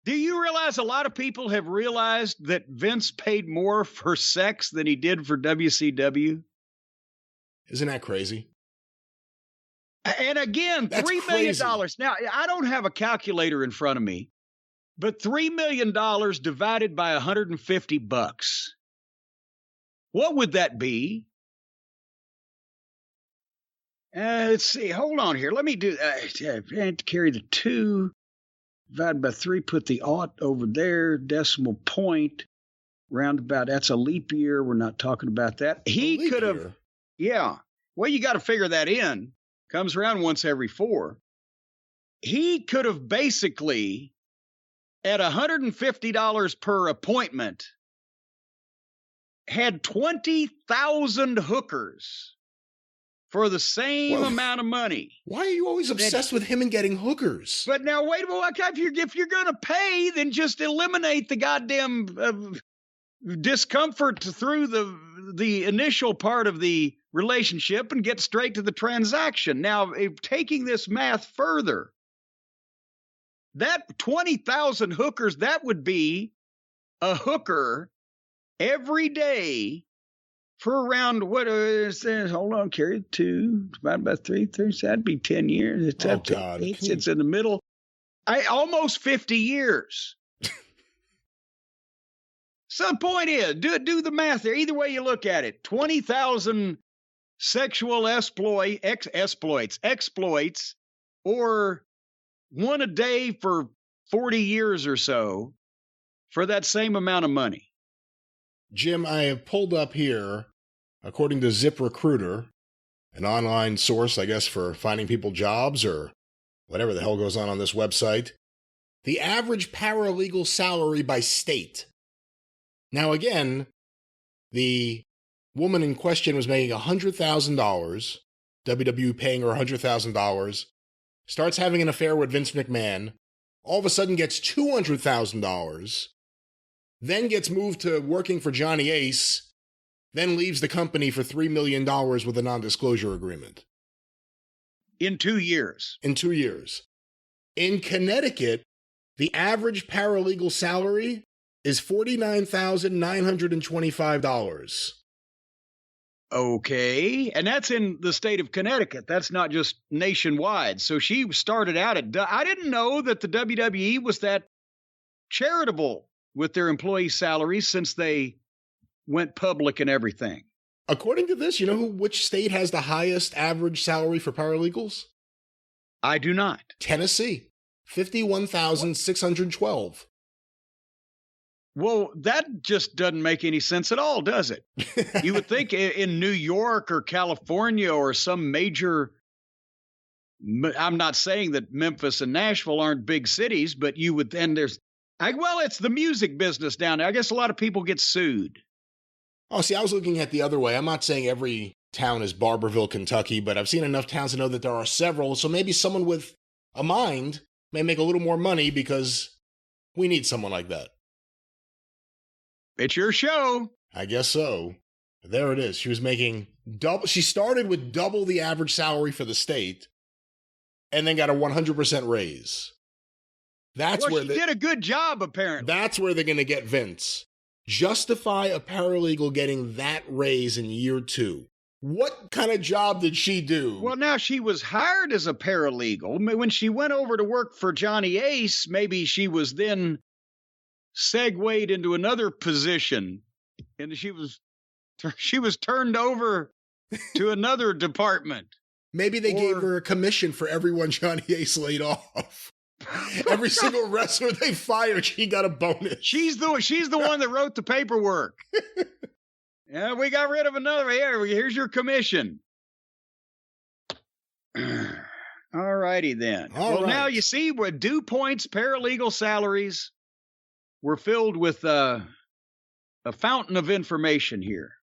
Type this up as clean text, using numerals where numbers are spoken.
Do you realize a lot of people have realized that Vince paid more for sex than he did for WCW? Isn't that crazy? And again, That's $3 million. crazy. Now, I don't have a calculator in front of me, but $3 million divided by $150. What would that be? Let's see. Hold on here. Let me do. Carry the 2 divided by 3. Put the aught over there. Decimal point. Roundabout. That's a leap year. We're not talking about that. He could have. Yeah. Well, you got to figure that in. Comes around once every 4. He could have basically, at $150 per appointment, had 20,000 hookers for the same amount of money. Why are you always obsessed with him and getting hookers? But now, wait a minute. If you're going to pay, then just eliminate the goddamn discomfort through the initial part of the relationship and get straight to the transaction. Now, if taking this math further, that 20,000 hookers, that would be a hooker every day for around, what is this? Hold on, carry 2 divided by 3, that'd be 10 years. It's in the middle. Almost 50 years. So the point is, do the math there. Either way you look at it, 20,000 sexual exploits, or one a day for 40 years or so for that same amount of money. Jim, I have pulled up here, according to ZipRecruiter, an online source, I guess, for finding people jobs or whatever the hell goes on this website, the average paralegal salary by state. Now, again, the woman in question was making $100,000, WWE paying her $100,000, starts having an affair with Vince McMahon, all of a sudden gets $200,000, then gets moved to working for Johnny Ace, then leaves the company for $3 million with a non-disclosure agreement. In 2 years. In 2 years. In Connecticut, the average paralegal salary is $49,925. Okay. And that's in the state of Connecticut. That's not just nationwide. So she started out I didn't know that the WWE was that charitable with their employee salaries since they went public and everything. According to this, you know which state has the highest average salary for paralegals? I do not. Tennessee, $51,612. Well, that just doesn't make any sense at all, does it? You would think in New York or California or some major, I'm not saying that Memphis and Nashville aren't big cities, but you would, and it's the music business down there. I guess a lot of people get sued. Oh, see, I was looking at the other way. I'm not saying every town is Barberville, Kentucky, but I've seen enough towns to know that there are several. So maybe someone with a mind may make a little more money because we need someone like that. It's your show. I guess so. There it is. She was making double. She started with double the average salary for the state and then got a 100% raise. She did a good job, apparently. That's where they're going to get Vince. Justify a paralegal getting that raise in year 2. What kind of job did she do? Well, now she was hired as a paralegal. When she went over to work for Johnny Ace, maybe she was then segued into another position, and she was turned over to another department. Maybe they gave her a commission for everyone Johnny Ace laid off. Every single wrestler they fired, she got a bonus. She's the one that wrote the paperwork. Yeah, we got rid of another. Here's your commission. All righty then. Now you see where due points paralegal salaries were filled with a fountain of information here.